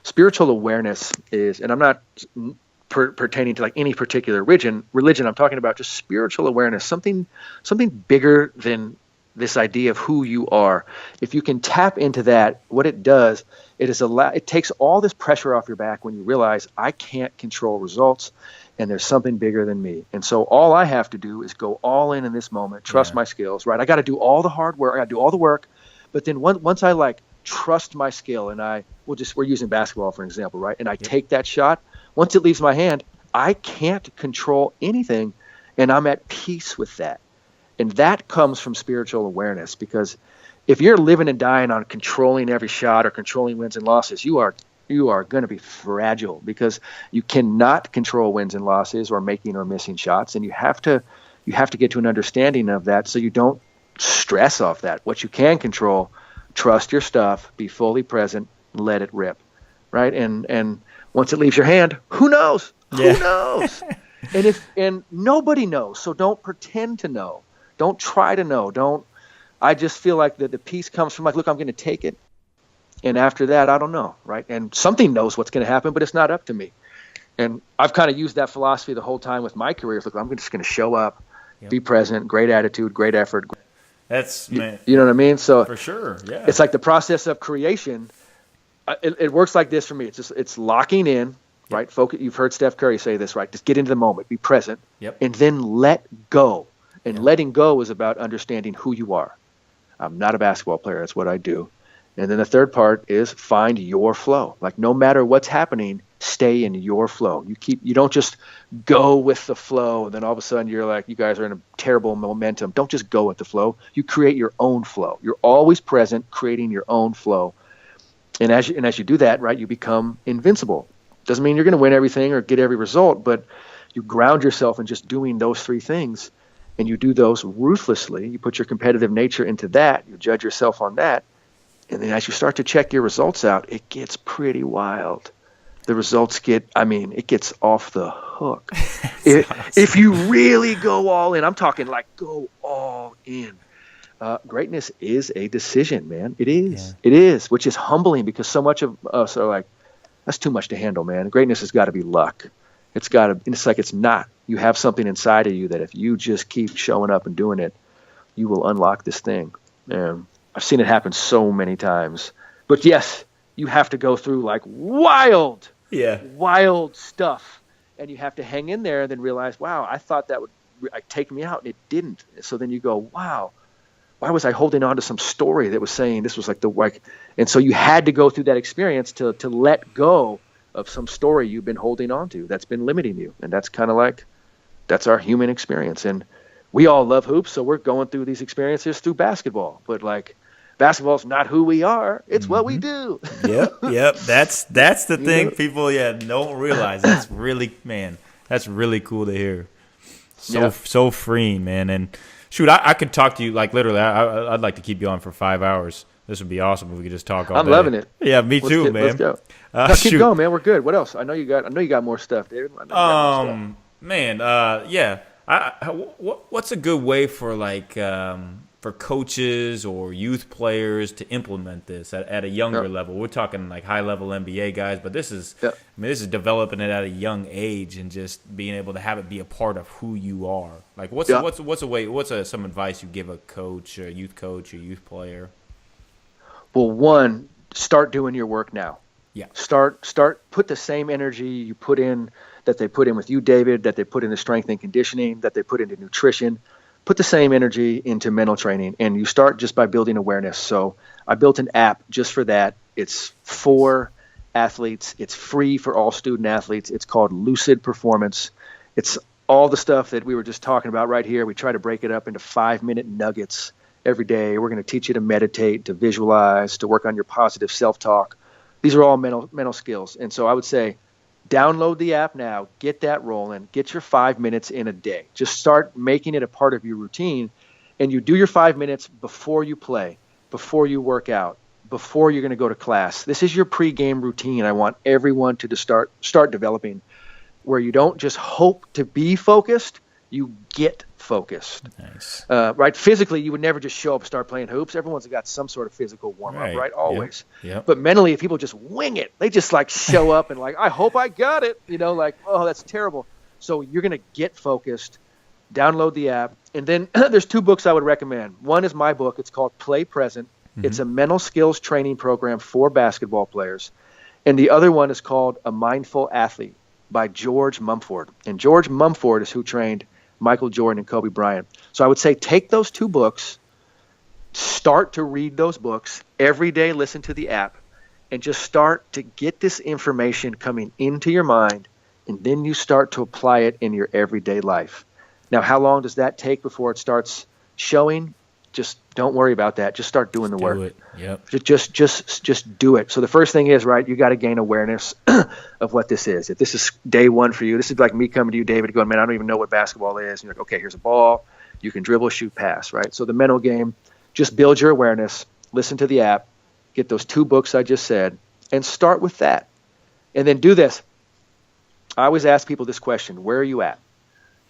Speaker 2: spiritual awareness is, and I'm not pertaining to like any particular religion. I'm talking about just spiritual awareness, something bigger than this idea of who you are. If you can tap into that, what it does, it takes all this pressure off your back when you realize I can't control results and there's something bigger than me. And so all I have to do is go all in this moment, trust my skills, right? I got to do all the hard work. I got to do all the work. But then once I like trust my skill and we're using basketball for an example, right? And I take that shot, once it leaves my hand, I can't control anything and I'm at peace with that. And that comes from spiritual awareness, because if you're living and dying on controlling every shot or controlling wins and losses, you are going to be fragile, because you cannot control wins and losses or making or missing shots. And you have to get to an understanding of that so you don't stress off that. What you can control, trust your stuff, be fully present, let it rip, right? And once it leaves your hand, who knows?
Speaker 1: Yeah.
Speaker 2: Who knows? and nobody knows, so don't pretend to know. Don't try to know. I just feel like the peace comes from like, look, I'm going to take it. And after that, I don't know, right? And something knows what's going to happen, but it's not up to me. And I've kind of used that philosophy the whole time with my career. Look, I'm just going to show up, be present, great attitude, great effort.
Speaker 1: That's, man.
Speaker 2: You know what I mean? So
Speaker 1: for sure, yeah.
Speaker 2: It's like the process of creation. It works like this for me. It's locking in, right? Focus. You've heard Steph Curry say this, right? Just get into the moment, be present, and then let go. And letting go is about understanding who you are. I'm not a basketball player. That's what I do. And then the third part is find your flow. Like no matter what's happening, stay in your flow. You don't just go with the flow. And then all of a sudden you're like, you guys are in a terrible momentum. Don't just go with the flow. You create your own flow. You're always present, creating your own flow. And as you do that, right, you become invincible. Doesn't mean you're going to win everything or get every result, but you ground yourself in just doing those three things. And you do those ruthlessly. You put your competitive nature into that. You judge yourself on that. And then as you start to check your results out, it gets pretty wild. The results it gets off the hook. If you really go all in, I'm talking like go all in. Greatness is a decision, man. It is. Yeah. It is, which is humbling, because so much of us are like, that's too much to handle, man. Greatness has got to be luck. It's like it's not. You have something inside of you that if you just keep showing up and doing it, you will unlock this thing. I've seen it happen so many times. But yes, you have to go through like wild stuff. And you have to hang in there and then realize, wow, I thought that would take me out, and it didn't. So then you go, wow, why was I holding on to some story that was saying this was like and so you had to go through that experience to let go of some story you've been holding on to that's been limiting you. And that's kind of like, that's our human experience. And we all love hoops, so we're going through these experiences through basketball. But like, basketball's not who we are. It's what we do.
Speaker 1: Yep. That's the thing people don't realize. That's really, man, that's really cool to hear. So freeing, man. And shoot, I could talk to you like literally. I'd like to keep you on for 5 hours. This would be awesome if we could just talk all day.
Speaker 2: I'm loving it.
Speaker 1: Yeah, me too, man.
Speaker 2: Let's go. Keep going, man. We're good. What else? I know you got more stuff, David. Man,
Speaker 1: what's a good way for like for for coaches or youth players to implement this at a younger level? We're talking like high level NBA guys, but this is this is developing it at a young age and just being able to have it be a part of who you are. Like what's some advice you give a coach, a youth player?
Speaker 2: Well, one, start doing your work now.
Speaker 1: Yeah.
Speaker 2: Put the same energy you put in, that they put in with you, David, that they put into strength and conditioning, that they put into nutrition. Put the same energy into mental training, and you start just by building awareness. So I built an app just for that. It's for athletes. It's free for all student athletes. It's called Lucid Performance. It's all the stuff that we were just talking about right here. We try to break it up into 5-minute nuggets every day. We're going to teach you to meditate, to visualize, to work on your positive self-talk. These are all mental skills. And so I would say, download the app now, get that rolling, get your 5 minutes in a day. Just start making it a part of your routine, and you do your 5 minutes before you play, before you work out, before you're going to go to class. This is your pregame routine. I want everyone to start developing, where you don't just hope to be focused, you get focused.
Speaker 1: Nice.
Speaker 2: Right? Physically, you would never just show up and start playing hoops. Everyone's got some sort of physical warm-up, right? Always.
Speaker 1: Yep.
Speaker 2: But mentally, if people just wing it, they just like show up and like, I hope I got it. Like, oh, that's terrible. So you're going to get focused, download the app. And then there's 2 books I would recommend. One is my book. It's called Play Present. Mm-hmm. It's a mental skills training program for basketball players. And the other one is called A Mindful Athlete by George Mumford. And George Mumford is who trained Michael Jordan and Kobe Bryant. So I would say take those 2 books, start to read those books every day, listen to the app, and just start to get this information coming into your mind, and then you start to apply it in your everyday life. Now, how long does that take before it starts showing? Just don't worry about that. Just start doing the work.
Speaker 1: Do it. Yep.
Speaker 2: Just do it. So the first thing is, right, you got to gain awareness of what this is. If this is day one for you, this is like me coming to you, David, going, man, I don't even know what basketball is. And you're like, okay, here's a ball. You can dribble, shoot, pass, right? So the mental game, just build your awareness, listen to the app, get those 2 books I just said, and start with that. And then do this. I always ask people this question, where are you at?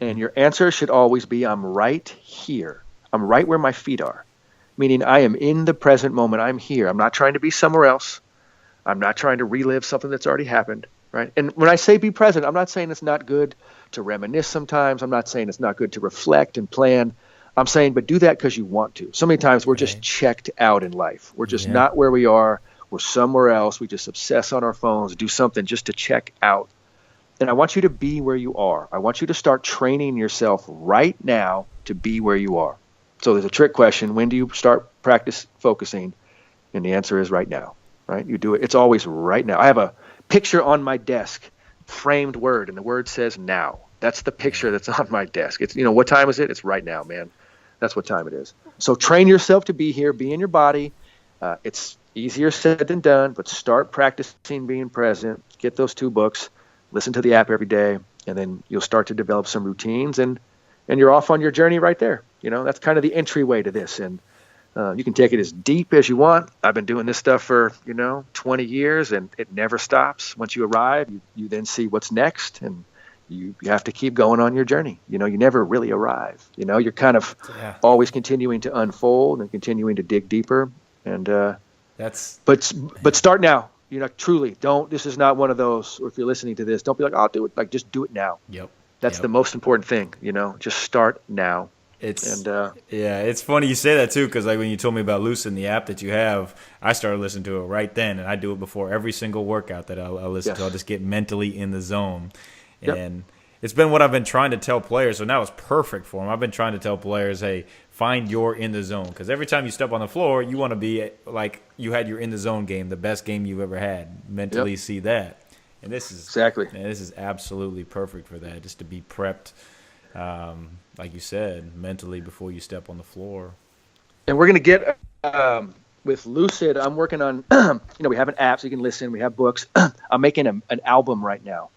Speaker 2: And your answer should always be, I'm right here. I'm right where my feet are, meaning I am in the present moment. I'm here. I'm not trying to be somewhere else. I'm not trying to relive something that's already happened, right? And when I say be present, I'm not saying it's not good to reminisce sometimes. I'm not saying it's not good to reflect and plan. I'm saying, but do that because you want to. So many times we're just checked out in life. We're just not where we are. We're somewhere else. We just obsess on our phones, do something just to check out. And I want you to be where you are. I want you to start training yourself right now to be where you are. So there's a trick question. When do you start practice focusing? And the answer is right now, right? You do it. It's always right now. I have a picture on my desk, framed word, and the word says now. That's the picture that's on my desk. It's, what time is it? It's right now, man. That's what time it is. So train yourself to be here, be in your body. It's easier said than done, but start practicing being present. Get those 2 books, listen to the app every day, and then you'll start to develop some routines, and you're off on your journey right there. That's kind of the entryway to this. And you can take it as deep as you want. I've been doing this stuff for, 20 years, and it never stops. Once you arrive, you then see what's next, and you have to keep going on your journey. You never really arrive. You're kind of always continuing to unfold and continuing to dig deeper. And but start now. Truly don't. This is not one of those. Or if you're listening to this, don't be like, I'll do it. Like, just do it now.
Speaker 1: Yep.
Speaker 2: That's the most important thing. Just start now.
Speaker 1: It's funny you say that too, because like when you told me about Lucid and the app that you have, I started listening to it right then, and I do it before every single workout that I'll listen to. I'll just get mentally in the zone, and it's been what I've been trying to tell players. So now it's perfect for them. I've been trying to tell players, hey, find your in the zone, because every time you step on the floor, you want to be like you had your in the zone game, the best game you've ever had. Mentally see that, and this is this is absolutely perfect for that. Just to be prepped. Like you said, mentally before you step on the floor.
Speaker 2: And we're going to get with Lucid. I'm working on, we have an app so you can listen. We have books. I'm making an album right now,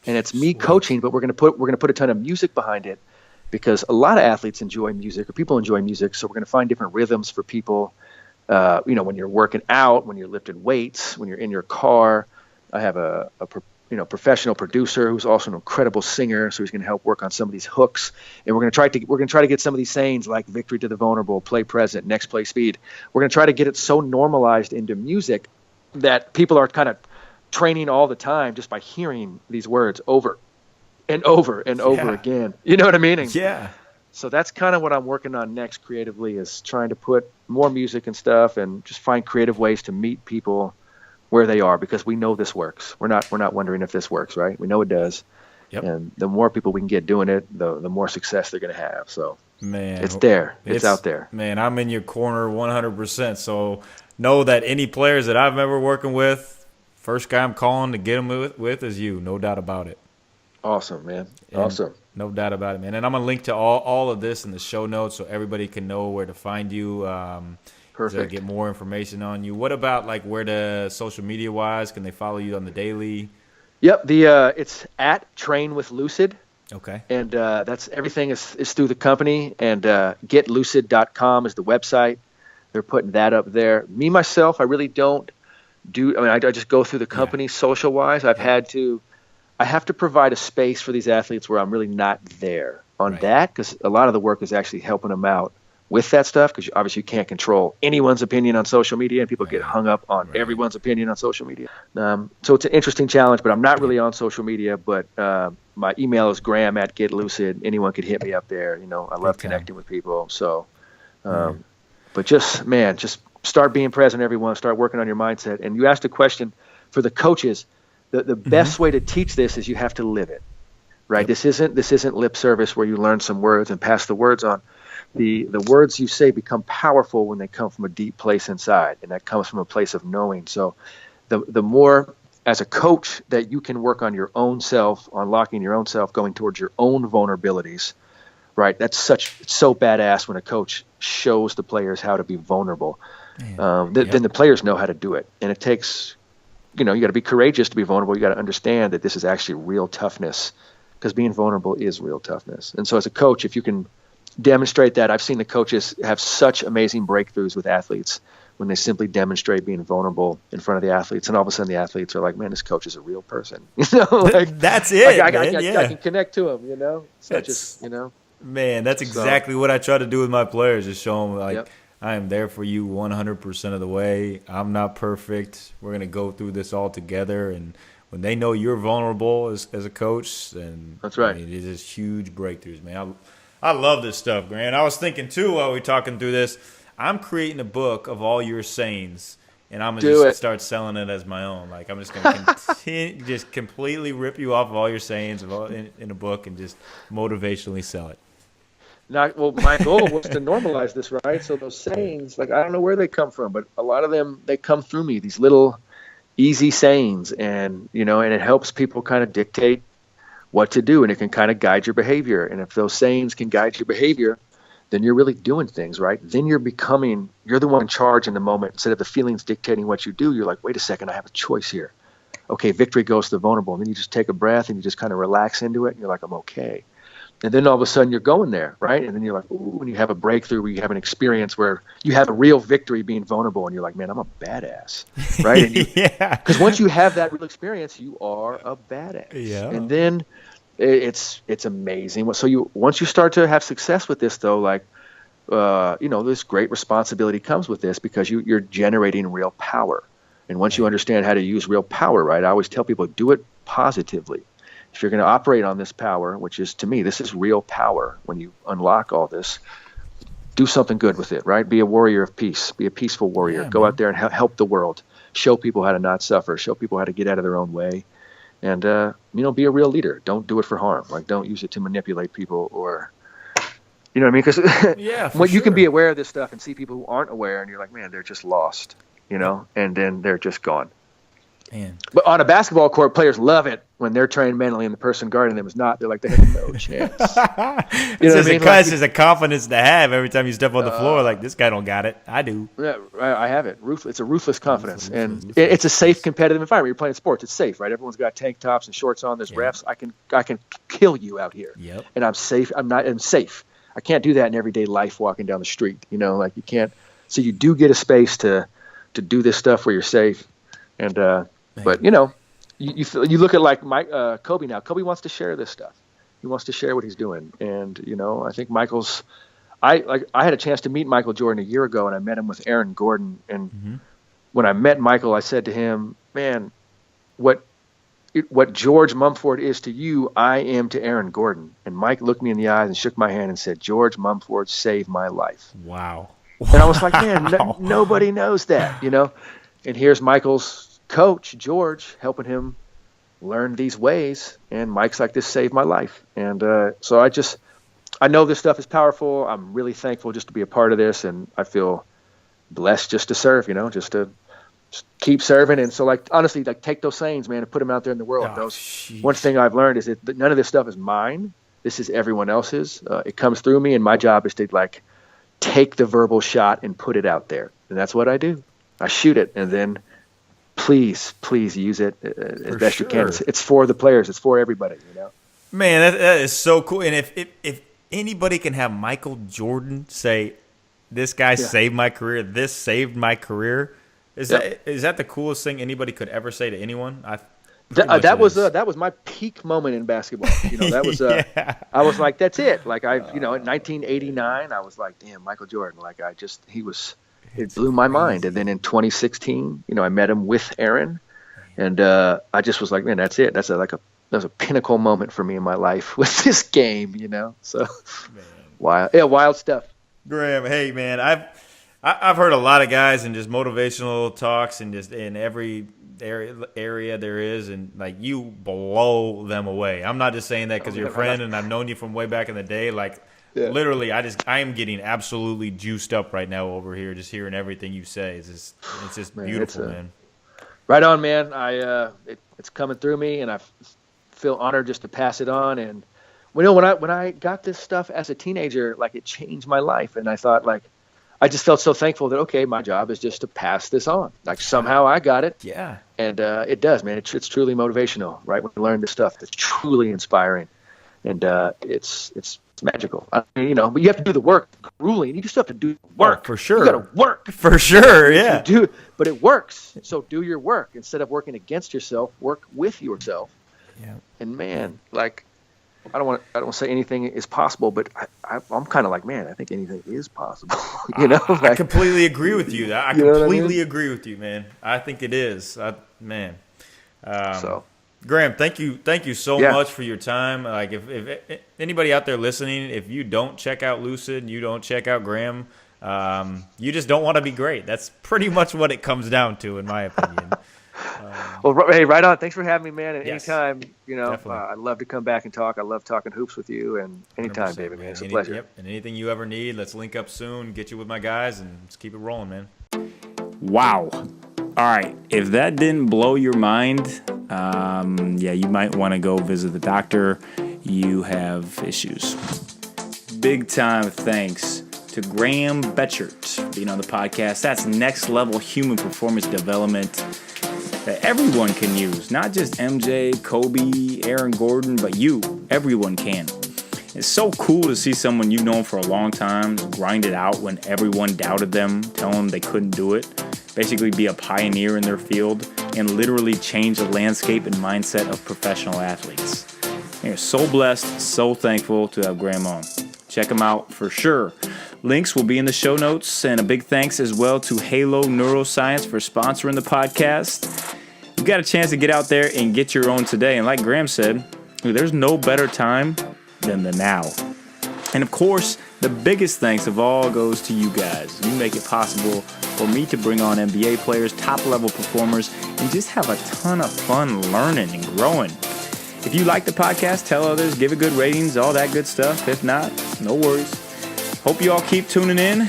Speaker 2: and it's me coaching, but we're going to put a ton of music behind it, because a lot of athletes enjoy music, or people enjoy music. So we're going to find different rhythms for people. When you're working out, when you're lifting weights, when you're in your car. I have a professional producer who's also an incredible singer, so he's going to help work on some of these hooks. And we're going to try to get some of these sayings like victory to the vulnerable, play present, next play speed. We're going to try to get it so normalized into music that people are kind of training all the time just by hearing these words over and over and over again. You know what I mean?
Speaker 1: Yeah.
Speaker 2: So that's kind of what I'm working on next creatively, is trying to put more music and stuff and just find creative ways to meet people where they are, because we know this works. We're not wondering if this works, right? We know it does.
Speaker 1: Yep.
Speaker 2: And the more people we can get doing it, the more success they're going to have. So
Speaker 1: man,
Speaker 2: it's there. It's out there.
Speaker 1: Man, I'm in your corner 100%. So know that any players that I've ever working with, first guy I'm calling to get them with is you. No doubt about it.
Speaker 2: Awesome, man.
Speaker 1: And
Speaker 2: awesome.
Speaker 1: No doubt about it, man. And I'm going to link to all of this in the show notes so everybody can know where to find you.
Speaker 2: Perfect.
Speaker 1: To get more information on you. What about like where to social media wise? Can they follow you on the daily?
Speaker 2: Yep. It's at Train with Lucid.
Speaker 1: Okay.
Speaker 2: And that's everything is through the company. And getlucid.com is the website. They're putting that up there. Me, myself, I really don't do, I just go through the company social wise. I have to provide a space for these athletes where I'm really not there on that, because a lot of the work is actually helping them out with that stuff, because obviously you can't control anyone's opinion on social media, and people get hung up on everyone's opinion on social media. So it's an interesting challenge, but I'm not really on social media. But my email is graham@getlucid. Anyone could hit me up there. I love connecting with people. So, but just start being present, everyone. Start working on your mindset. And you asked a question for the coaches. The best way to teach this is you have to live it, right? Yep. This isn't lip service where you learn some words and pass the words on. The words you say become powerful when they come from a deep place inside, and that comes from a place of knowing. So the more as a coach that you can work on your own self, unlocking your own self, going towards your own vulnerabilities, right? It's so badass when a coach shows the players how to be vulnerable. Then the players know how to do it. And it takes, you got to be courageous to be vulnerable. You got to understand that this is actually real toughness, because being vulnerable is real toughness. And so as a coach, if you can demonstrate that, I've seen the coaches have such amazing breakthroughs with athletes when they simply demonstrate being vulnerable in front of the athletes, and all of a sudden the athletes are like, man, this coach is a real person.
Speaker 1: That's it.
Speaker 2: I can connect to him,
Speaker 1: Man, that's exactly what I try to do with my players, is show them I am there for you 100% of the way. I'm not perfect. We're going to go through this all together. And when they know you're vulnerable as a coach, then
Speaker 2: that's right.
Speaker 1: It is huge breakthroughs, man. I love this stuff, Grant. I was thinking, too, while we were talking through this, I'm creating a book of all your sayings, and I'm going to start selling it as my own. Like, I'm just going to just completely rip you off of all your sayings in a book and just motivationally sell it.
Speaker 2: Now, well, my goal was to normalize this, right? So those sayings, like, I don't know where they come from, but a lot of them, they come through me, these little easy sayings, and, and it helps people kind of dictate what to do, and it can kind of guide your behavior. And if those sayings can guide your behavior, then you're really doing things, right? Then you're the one in charge in the moment. Instead of the feelings dictating what you do, you're like, wait a second, I have a choice here. Okay, victory goes to the vulnerable. And then you just take a breath and you just kind of relax into it, and you're like, I'm okay. And then all of a sudden you're going there, right? And then you're like, ooh, when you have a breakthrough, where you have an experience where you have a real victory being vulnerable, and you're like, man, I'm a badass, right? Because once you have that real experience, you are a badass.
Speaker 1: Yeah.
Speaker 2: And then it's amazing. Once you start to have success with this, though, like, this great responsibility comes with this, because you're generating real power. And once you understand how to use real power, right? I always tell people, do it positively. If you're going to operate on this power, which is, to me, this is real power. When you unlock all this, do something good with it, right? Be a warrior of peace. Be a peaceful warrior. Go out there and help the world. Show people how to not suffer. Show people how to get out of their own way. And, be a real leader. Don't do it for harm. Like, don't use it to manipulate people, or, you know what I mean? Because you can be aware of this stuff and see people who aren't aware, and you're like, man, they're just lost, and then they're just gone.
Speaker 1: Man.
Speaker 2: But on a basketball court, players love it when they're trained mentally and the person guarding them is not. They're like, they have no chance.
Speaker 1: It's just a confidence to have every time you step on the floor. Like, this guy don't got it. I do.
Speaker 2: Yeah, I have it. It's a ruthless confidence. It's a safe competitive environment. You're playing sports. It's safe, right? Everyone's got tank tops and shorts on. There's refs. I can kill you out here.
Speaker 1: Yep.
Speaker 2: And I'm safe. I'm safe. I can't do that in everyday life walking down the street. Like, you can't. So you do get a space to do this stuff where you're safe. And but you look at like Kobe now. Kobe wants to share this stuff. He wants to share what he's doing, and I think I had a chance to meet Michael Jordan a year ago, and I met him with Aaron Gordon. And when I met Michael, I said to him, "Man, what George Mumford is to you, I am to Aaron Gordon." And Mike looked me in the eyes and shook my hand and said, "George Mumford saved my life."
Speaker 1: Wow.
Speaker 2: And I was like, man, nobody knows that, And here's Michael's coach, George, helping him learn these ways. And Mike's like, "This saved my life." And so I know this stuff is powerful. I'm really thankful just to be a part of this. And I feel blessed just to serve, just to keep serving. And so, like, honestly, like, take those sayings, man, and put them out there in the world. One thing I've learned is that none of this stuff is mine. This is everyone else's. It comes through me, and my job is to, like, take the verbal shot and put it out there. And that's what I do. I shoot it, and then please use it as best you can. It's for the players. It's for everybody,
Speaker 1: Man, that is so cool. And if anybody can have Michael Jordan say, "This guy saved my career. This saved my career," is that the coolest thing anybody could ever say to anyone?
Speaker 2: That was my peak moment in basketball. That was I was like, that's it. Like in 1989, I was like, damn, Michael Jordan. Like it blew my mind. And then in 2016, I met him with Aaron, and I just was like, man, that's it. That was a pinnacle moment for me in my life with this game. So wild stuff.
Speaker 1: Graham, hey man, I've heard a lot of guys in just motivational talks and just in every area there is, and like, you blow them away. I'm not just saying that because you're a friend and I've known you from way back in the day. Like, literally, I am getting absolutely juiced up right now over here just hearing everything you say. It's just man, beautiful, man.
Speaker 2: Right on, man. It's coming through me, and I feel honored just to pass it on. And when I got this stuff as a teenager, like, it changed my life, and I thought, like, I just felt so thankful that, okay, my job is just to pass this on. Like, somehow I got it.
Speaker 1: Yeah.
Speaker 2: And it does, man. It's truly motivational, right? When you learn this stuff, it's truly inspiring. And it's magical. But you have to do the work. Grueling. You just have to do work.
Speaker 1: Oh, for sure.
Speaker 2: You got to work.
Speaker 1: For sure, yeah.
Speaker 2: But it works. So do your work. Instead of working against yourself, work with yourself.
Speaker 1: Yeah.
Speaker 2: And, man, like, I don't want to say anything is possible, but I'm kind of like, man, I think anything is possible.
Speaker 1: I completely agree with you. I completely agree with you, man. I think it is, man. Graham, thank you so much for your time. Like, if anybody out there listening, if you don't check out Lucid, you don't check out Graham, you just don't want to be great. That's pretty much what it comes down to, in my opinion.
Speaker 2: Well, hey, right on. Thanks for having me, man. And anytime, I'd love to come back and talk. I love talking hoops with you, and anytime, baby, man. It's a pleasure.
Speaker 1: Yep. And anything you ever need, let's link up soon, get you with my guys, and let's keep it rolling, man.
Speaker 3: Wow. All right. If that didn't blow your mind, you might want to go visit the doctor. You have issues. Big time thanks to Graham Betchart for being on the podcast. That's next level human performance development that everyone can use, not just MJ, Kobe, Aaron Gordon, but everyone can. It's so cool to see someone you've known for a long time grind it out when everyone doubted them, tell them they couldn't do it, basically be a pioneer in their field, and literally change the landscape and mindset of professional athletes. We're so blessed, so thankful to have Graham on. Check him out for sure. Links will be in the show notes, and a big thanks as well to Halo Neuroscience for sponsoring the podcast. You've got a chance to get out there and get your own today, and like Graham said, there's no better time than the now. And of course, the biggest thanks of all goes to you guys. You make it possible for me to bring on NBA players, top-level performers, and just have a ton of fun learning and growing. If you like the podcast, tell others, give it good ratings, all that good stuff. If not, no worries. Hope you all keep tuning in.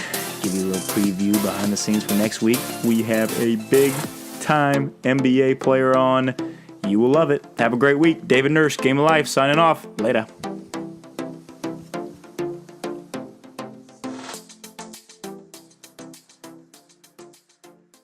Speaker 3: Give you a little preview behind the scenes for next week. We have a big-time NBA player on. You will love it. Have a great week. David Nurse, Game of Life, signing off. Later.